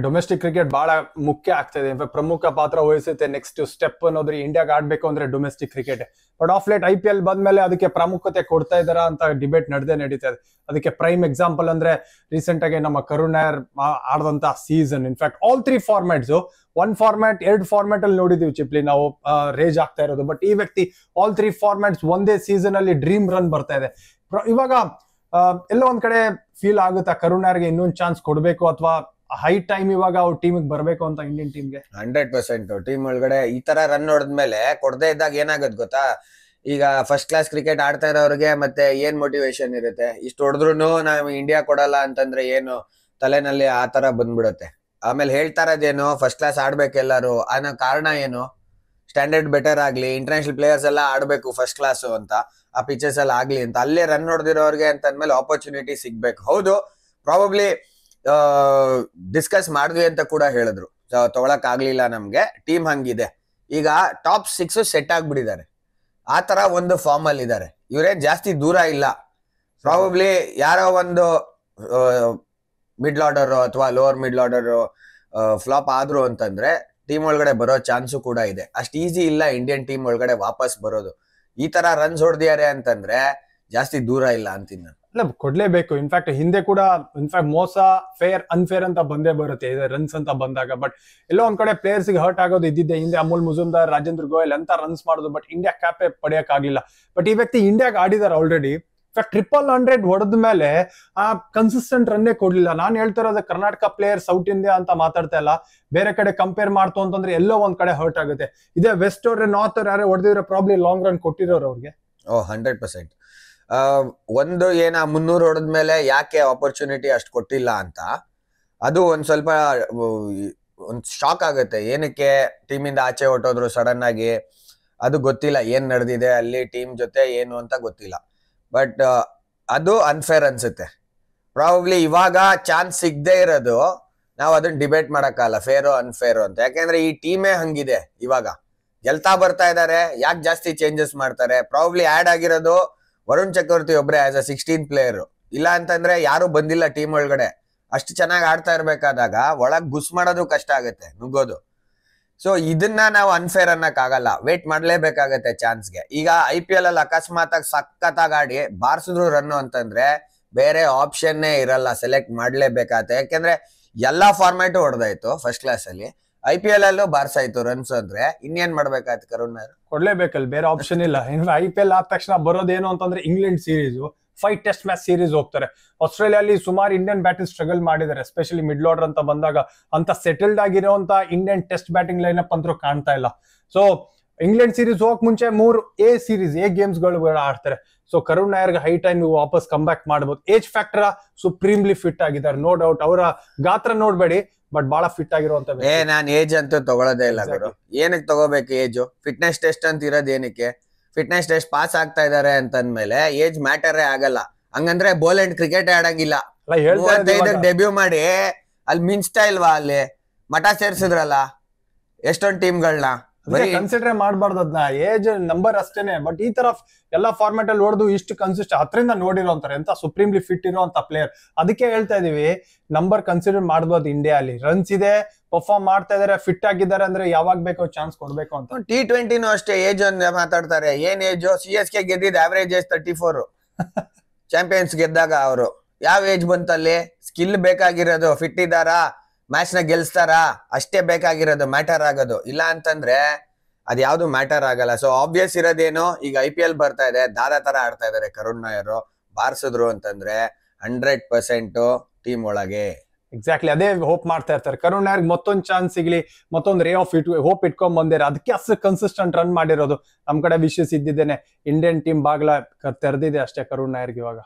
Domestic cricket ಬಹಳ ಮುಖ್ಯ ಆಗ್ತದೆ, ಪ್ರಮುಖ ಪಾತ್ರ ವಹಿಸುತ್ತೆ. ನೆಕ್ಸ್ಟ್ ಸ್ಟೆಪ್ ಅನ್ನೋದ್ರೆ ಇಂಡಿಯಾಗೆ ಆಡ್ಬೇಕು ಅಂದ್ರೆ domestic cricket. But of late IPL ಬಂದ್ಮೇಲೆ ಅದಕ್ಕೆ ಪ್ರಾಮುಖ್ಯತೆ ಕೊಡ್ತಾ ಇದಾರ ಅಂತ ಡಿಬೇಟ್ ನಡೀತದೆ. ಅದಕ್ಕೆ ಪ್ರೈಮ್ ಎಕ್ಸಾಂಪಲ್ ಅಂದ್ರೆ ರೀಸೆಂಟ್ ಆಗಿ ನಮ್ಮ ಕರುಣ್ ನಾಯರ್ ಆಡದಂತ season. In fact all 3 formats, 1 format 2 format ಅಲ್ಲಿ ನೋಡಿದೀವಿ ಚಿಪ್ಲಿ ನಾವು ರೇಜ್ ಆಗ್ತಾ ಇರೋದು. ಬಟ್ ಈ ವ್ಯಕ್ತಿ ಆಲ್ 3 ಫಾರ್ಮ್ಯಾಟ್ಸ್ ಒಂದೇ ಸೀಸನ್ ಅಲ್ಲಿ ಡ್ರೀಮ್ ರನ್ ಬರ್ತಾ ಇದೆ. ಇವಾಗ ಎಲ್ಲೋ ಒಂದ್ ಕಡೆ ಫೀಲ್ ಆಗುತ್ತಾ ಕರುಣ್ ನಾಯರ್ಗೆ ಇನ್ನೊಂದು ಚಾನ್ಸ್ ಕೊಡ್ಬೇಕು ಅಥವಾ ಹೈ ಟೈಮ್ ಇವಾಗ ಅವ್ರ ಟೀಮಿಗೆ ಬರಬೇಕು ಅಂತ ಇಂಡಿಯನ್ ಟೀಮ್ಗೆ? 100% ಟೀಮ್ ಒಳಗಡೆ ಈ ತರ ರನ್ ಹೊಡೆದ್ಮೇಲೆ ಕೊಡದೇ ಇದ್ದಾಗ ಏನಾಗತ್ ಗೊತ್ತಾ, ಈಗ ಫಸ್ಟ್ ಕ್ಲಾಸ್ ಕ್ರಿಕೆಟ್ ಆಡ್ತಾ ಇರೋರಿಗೆ ಮತ್ತೆ ಏನ್ ಮೋಟಿವೇಶನ್ ಇರುತ್ತೆ? ಇಷ್ಟು ಹೊಡೆದ್ರು ನಾವು ಇಂಡಿಯಾ ಕೊಡಲ್ಲ ಅಂತಂದ್ರೆ ಏನು ತಲೆನಲ್ಲಿ ಆ ತರ ಬಂದ್ಬಿಡುತ್ತೆ. ಆಮೇಲೆ ಹೇಳ್ತಾ ಇರೋದೇನು, ಫಸ್ಟ್ ಕ್ಲಾಸ್ ಆಡ್ಬೇಕು ಎಲ್ಲಾರು ಅನ್ನೋ ಕಾರಣ ಏನು, ಸ್ಟ್ಯಾಂಡರ್ಡ್ ಬೆಟರ್ ಆಗ್ಲಿ, ಇಂಟರ್ನ್ಯಾಷನಲ್ ಪ್ಲೇಯರ್ಸ್ ಎಲ್ಲ ಆಡ್ಬೇಕು ಫಸ್ಟ್ ಕ್ಲಾಸ್ ಅಂತ, ಆ ಪಿಚಸ್ ಎಲ್ಲ ಆಗ್ಲಿ ಅಂತ. ಅಲ್ಲೇ ರನ್ ಹೊಡೆದಿರೋರ್ಗೆ ಅಂತಂದ್ಮೇಲೆ ಆಪರ್ಚುನಿಟಿ ಸಿಗ್ಬೇಕು. ಹೌದು, ಪ್ರಾಬಬ್ಲಿ ಡಿಸ್ಕಸ್ ಮಾಡಿದ್ವಿ ಅಂತ ಕೂಡ ಹೇಳಿದ್ರು, ತಗೊಳಕ್ ಆಗ್ಲಿಲ್ಲ ನಮ್ಗೆ, ಟೀಮ್ ಹಂಗಿದೆ. ಈಗ ಟಾಪ್ 6 ಸೆಟ್ ಆಗ್ಬಿಟ್ಟಿದ್ದಾರೆ, ಆ ತರ ಒಂದು ಫಾರ್ಮ್ ಅಲ್ಲಿ ಇದ್ದಾರೆ. ಇವ್ರೇನ್ ಜಾಸ್ತಿ ದೂರ ಇಲ್ಲ. ಪ್ರಾಬಬ್ಲಿ ಯಾರೋ ಒಂದು ಮಿಡ್ಲ್ ಆರ್ಡರ್ ಅಥವಾ ಲೋವರ್ ಮಿಡ್ಲ್ ಆರ್ಡರ್ ಫ್ಲಾಪ್ ಆದ್ರು ಅಂತಂದ್ರೆ ಟೀಮ್ ಒಳಗಡೆ ಬರೋ ಚಾನ್ಸು ಕೂಡ ಇದೆ. ಅಷ್ಟು ಈಸಿ ಇಲ್ಲ ಇಂಡಿಯನ್ ಟೀಮ್ ಒಳಗಡೆ ವಾಪಸ್ ಬರೋದು. ಈ ತರ ರನ್ಸ್ ಹೊಡೆದಿದ್ದಾರೆ ಅಂತಂದ್ರೆ ಜಾಸ್ತಿ ದೂರ ಇಲ್ಲ ಅಂತೀನಿ ನಾನು. ಅಲ್ಲ, ಕೊಡ್ಲೇಬೇಕು. ಇನ್ಫ್ಯಾಕ್ಟ್ ಹಿಂದೆ ಕೂಡ ಮೋಸ, ಫೇರ್, ಅನ್ಫೇರ್ ಅಂತ ಬಂದೇ ಬರುತ್ತೆ ರನ್ಸ್ ಅಂತ ಬಂದಾಗ. ಬಟ್ ಎಲ್ಲೋ ಒಂದ್ ಕಡೆ ಪ್ಲೇಯರ್ಸ್ ಗೆ ಹರ್ಟ್ ಆಗೋದು ಇದ್ದಿದ್ದೆ. ಹಿಂದೆ ಅಮೂಲ್ ಮುಜುಮ್ದಾರ್, ರಾಜೇಂದ್ರ ಗೋಯಲ್ ಅಂತ ರನ್ಸ್ ಮಾಡೋದು, ಬಟ್ ಇಂಡಿಯಾ ಕ್ಯಾಪೇ ಪಡೆಯಕ್ ಆಗ್ಲಿಲ್ಲ. ಬಟ್ ಈ ವ್ಯಕ್ತಿ ಇಂಡಿಯಾಗೆ ಆಡಿದಾರೆ ಆಲ್ರೆಡಿ. ಇನ್ಫ್ಯಾಕ್ಟ್ 100 ಹೊಡೆದ ಮೇಲೆ ಆ ಕನ್ಸಿಸ್ಟೆಂಟ್ ರನ್ನೇ ಕೊಡ್ಲಿಲ್ಲ. ನಾನು ಹೇಳ್ತಾ ಇರೋದು ಕರ್ನಾಟಕ ಪ್ಲೇಯರ್ ಸೌತ್ ಇಂಡಿಯಾ ಅಂತ ಮಾತಾಡ್ತಾ ಇಲ್ಲ, ಬೇರೆ ಕಡೆ ಕಂಪೇರ್ ಮಾಡ್ತು ಅಂತಂದ್ರೆ ಎಲ್ಲೋ ಒಂದ್ ಕಡೆ ಹರ್ಟ್ ಆಗುತ್ತೆ. ಇದೇ ವೆಸ್ಟ್ ಅವ್ರೆ, ನಾರ್ತ್ ಅವ್ರು ಯಾರೇ ಹೊಡೆದಿದ್ರೆ ಪ್ರಾಬ್ಲಿ ಲಾಂಗ್ ರನ್ ಕೊಟ್ಟಿರೋರು ಅವ್ರಿಗೆ. 100%. ಒಂದು 300 ಹೊಡೆದ್ಮೇಲೆ ಯಾಕೆ ಆಪರ್ಚುನಿಟಿ ಅಷ್ಟು ಕೊಟ್ಟಿಲ್ಲ ಅಂತ ಅದು ಒಂದ್ ಸ್ವಲ್ಪ ಒಂದ್ ಶಾಕ್ ಆಗುತ್ತೆ. ಏನಕ್ಕೆ ಟೀಮಿಂದ ಆಚೆ ಹೊಟ್ಟೋದ್ರು ಸಡನ್ ಆಗಿ, ಅದು ಗೊತ್ತಿಲ್ಲ ಏನ್ ನಡೆದಿದೆ ಅಲ್ಲಿ ಟೀಮ್ ಜೊತೆ ಏನು ಅಂತ ಗೊತ್ತಿಲ್ಲ. ಬಟ್ ಅದು ಅನ್ಫೇರ್ ಅನ್ಸುತ್ತೆ. ಪ್ರಾಬಬ್ಲಿ ಇವಾಗ ಚಾನ್ಸ್ ಸಿಗದೆ ಇರೋದು ನಾವು ಅದನ್ನ ಡಿಬೇಟ್ ಮಾಡಕ್ಕಾಗಲ್ಲ ಫೇರೋ ಅನ್ಫೇರೋ ಅಂತ. ಯಾಕೆಂದ್ರೆ ಈ ಟೀಮೇ ಹಂಗಿದೆ. ಇವಾಗ ಗೆಲ್ತಾ ಬರ್ತಾ ಇದಾರೆ, ಯಾಕೆ ಜಾಸ್ತಿ ಚೇಂಜಸ್ ಮಾಡ್ತಾರೆ? ಪ್ರಾಬಬ್ಲಿ ಆಡ್ ಆಗಿರೋದು ವರುಣ್ ಚಕ್ರವರ್ತಿ ಒಬ್ರೆ ಆಸ್ ಅ 16 ಪ್ಲೇಯರ್. ಇಲ್ಲ ಅಂತಂದ್ರೆ ಯಾರು ಬಂದಿಲ್ಲ ಟೀಮ್ ಒಳಗಡೆ. ಅಷ್ಟು ಚೆನ್ನಾಗಿ ಆಡ್ತಾ ಇರ್ಬೇಕಾದಾಗ ಒಳಗ್ ಗುಸ್ ಮಾಡೋದು ಕಷ್ಟ ಆಗುತ್ತೆ, ನುಗ್ಗೋದು. ಸೊ ಇದನ್ನ ನಾವು ಅನ್ಫೇರ್ ಅನ್ನಕ್ ಆಗಲ್ಲ, ವೇಟ್ ಮಾಡ್ಲೇಬೇಕಾಗತ್ತೆ ಚಾನ್ಸ್ಗೆ. ಈಗ IPL ಅಲ್ಲಿ ಅಕಸ್ಮಾತ್ ಆಗಿ ಸಖತ್ತಾಗಿ ಆಡಿ ಬಾರ್ಸಿದ್ರು ರನ್ ಅಂತಂದ್ರೆ ಬೇರೆ ಆಪ್ಷನ್ನೇ ಇರಲ್ಲ, ಸೆಲೆಕ್ಟ್ ಮಾಡ್ಲೇಬೇಕಾಗತ್ತೆ. ಯಾಕೆಂದ್ರೆ ಎಲ್ಲಾ ಫಾರ್ಮ್ಯಾಟು ಹೊಡೆದಾಯ್ತು ಫಸ್ಟ್ ಕ್ಲಾಸ್ ಅಲ್ಲಿ. IPL ಅಲ್ಲೂ ಬಾರ್ಸಾಯ್ತು ರನ್ಸ್ ಅಂದ್ರೆ ಇನ್ನೇನ್ ಮಾಡ್ಬೇಕಾಯ್ತು ಕರುಣ್ ನಾಯರ್? ಕೊಡ್ಲೇಬೇಕಲ್ಲ, ಬೇರೆ ಆಪ್ಷನ್ ಇಲ್ಲ. IPL ಆದ ತಕ್ಷಣ ಬರೋದೇನು ಅಂತಂದ್ರೆ England series, 5 test match series ಹೋಗ್ತಾರೆ. ಆಸ್ಟ್ರೇಲಿಯಲ್ಲಿ ಸುಮಾರು ಇಂಡಿಯನ್ ಬ್ಯಾಟಿಂಗ್ ಸ್ಟ್ರಗಲ್ ಮಾಡಿದ್ದಾರೆ, ಎಸ್ಪೆಷಲಿ ಮಿಡ್ಲ್ ಆರ್ಡರ್ ಅಂತ ಬಂದಾಗ. ಅಂತ ಸೆಟಲ್ಡ್ ಆಗಿರುವಂತ Indian test batting line up ಅಂತೂ ಕಾಣ್ತಾ ಇಲ್ಲ. ಸೊ ಇಂಗ್ಲೆಂಡ್ ಸೀರೀಸ್ ಹೋಗಕ್ ಮುಂಚೆ 3 ಗೇಮ್ಸ್ ಗಳು ಆಡ್ತಾರೆ. ಸೊ ಕರುಣ್ ನಾಯರ್ಗೆ ಹೈ ಟೈಮ್ ವಾಪಸ್ ಕಮ್ ಬ್ಯಾಕ್ ಮಾಡಬಹುದು. ಏಜ್ ಫ್ಯಾಕ್ಟರ್ ಸುಪ್ರೀಮ್ಲಿ ಫಿಟ್ ಆಗಿದ್ದಾರೆ, ನೋ ಡೌಟ್. ಅವರ ಗಾತ್ರ ನೋಡ್ಬೇಡಿ, ಬಟ್ ಬಹಳ ಫಿಟ್ ಆಗಿರುವಂತ. ನಾನ್ ಏಜ್ ಅಂತೂ ತಗೊಳ್ಳೋದೇ ಇಲ್ಲ ಗುರು. ಏನಕ್ಕೆ ತಗೋಬೇಕು ಏಜ್? ಫಿಟ್ನೆಸ್ ಟೆಸ್ಟ್ ಅಂತ ಇರೋದು ಏನಕ್ಕೆ? ಫಿಟ್ನೆಸ್ ಟೆಸ್ಟ್ ಪಾಸ್ ಆಗ್ತಾ ಇದಾರೆ ಅಂತಂದ್ಮೇಲೆ ಏಜ್ ಮ್ಯಾಟರೇ ಆಗಲ್ಲ. ಹಂಗಂದ್ರೆ ಬೋಲೆಂಡ್ ಕ್ರಿಕೆಟ್ ಆಡಂಗಿಲ್ಲ. 35 ಡೆಬ್ಯೂ ಮಾಡಿ ಅಲ್ಲಿ ಮಿಂಚ್ತಾ ಇಲ್ವಾ? ಅಲ್ಲಿ ಮಠ ಸೇರ್ಸಿದ್ರಲ್ಲ ಎಷ್ಟೊಂದ್ ಟೀಮ್ಗಳನ್ನ. ಕನ್ಸಿಡರ್ ಮಾಡಬಾರ್ದು ಅದನ್ನ, ಏಜ್ ನಂಬರ್ ಅಷ್ಟೇನೆ. ಬಟ್ ಈ ತರ ಎಲ್ಲಾ ಫಾರ್ಮ್ಯಾಟ್ ಅಲ್ಲಿ ಹೊಡೆದು ಇಷ್ಟು ಕನ್ಸಿಸ್ಟ್ ಹತ್ರಿಂದ ನೋಡಿರೋಂತಾರೆ ಎಂತ ಸುಪ್ರೀಮ್ಲಿ ಫಿಟ್ ಇರೋಂತ ಪ್ಲೇಯರ್. ಅದಕ್ಕೆ ಹೇಳ್ತಾ ಇದೀವಿ, ನಂಬರ್ ಕನ್ಸಿಡರ್ ಮಾಡಬಹುದು. ಇಂಡಿಯಾ ಅಲ್ಲಿ ರನ್ಸ್ ಇದೆ, ಪರ್ಫಾರ್ಮ್ ಮಾಡ್ತಾ ಇದಾರೆ, ಫಿಟ್ ಆಗಿದ್ದಾರೆ ಅಂದ್ರೆ ಯಾವಾಗ ಬೇಕೋ ಚಾನ್ಸ್ ಕೊಡ್ಬೇಕು ಅಂತ. T20 ಅಷ್ಟೇ ಏಜ್ ಅಂತ ಮಾತಾಡ್ತಾರೆ. ಏನ್ ಏಜ್? CSK ಗೆದ್ದಿದ್ ಆವರೇಜ್ ಏಜ್ 34. ಚಾಂಪಿಯನ್ಸ್ ಗೆದ್ದಾಗ ಅವರು ಯಾವ ಏಜ್ ಬಂತಲ್ಲಿ? ಸ್ಕಿಲ್ ಬೇಕಾಗಿರೋದು, ಫಿಟ್ ಇದ್ದಾರಾ, ಮ್ಯಾಚ್ ನ ಗೆಲ್ಸ್ತಾರ, ಅಷ್ಟೇ ಬೇಕಾಗಿರೋದು, ಮ್ಯಾಟರ್ ಆಗೋದು. ಇಲ್ಲ ಅಂತಂದ್ರೆ ಅದ್ ಯಾವ್ದು ಮ್ಯಾಟರ್ ಆಗಲ್ಲ. ಸೊ ಆಬ್ವಿಯಸ್ ಇರೋದೇನು, ಈಗ IPL ಬರ್ತಾ ಇದೆ, ದಾದಾ ತರ ಆಡ್ತಾ ಇದಾರೆ ಕರುಣ್ ನಾಯರ್. ಬಾರ್ಸಿದ್ರು ಅಂತಂದ್ರೆ 100% ಟೀಮ್ ಒಳಗೆ. ಎಕ್ಸಾಕ್ಟ್ಲಿ ಅದೇ ಹೋಪ್ ಮಾಡ್ತಾ ಇರ್ತಾರೆ. ಕರುಣ್ ನಾಯರ್ಗೆ ಮತ್ತೊಂದು ಚಾನ್ಸ್ ಸಿಗ್ಲಿ, ಮತ್ತೊಂದು ರೇ ಆಫ್ ಹೋಪ್ ಇಟ್ಕೊಂಡ್ ಬಂದಿರ. ಅದಕ್ಕೆ ಅಷ್ಟು ಕನ್ಸಿಸ್ಟೆಂಟ್ ರನ್ ಮಾಡಿರೋದು. ನಮ್ ಕಡೆ ವಿಶೇಷ ಇದ್ದಿದ್ದೇನೆ, ಇಂಡಿಯನ್ ಟೀಮ್ ಬಾಗ್ಲ ತೆರೆದಿದೆ ಅಷ್ಟೇ ಕರುಣ್ ನಾಯರ್ಗೆ ಇವಾಗ.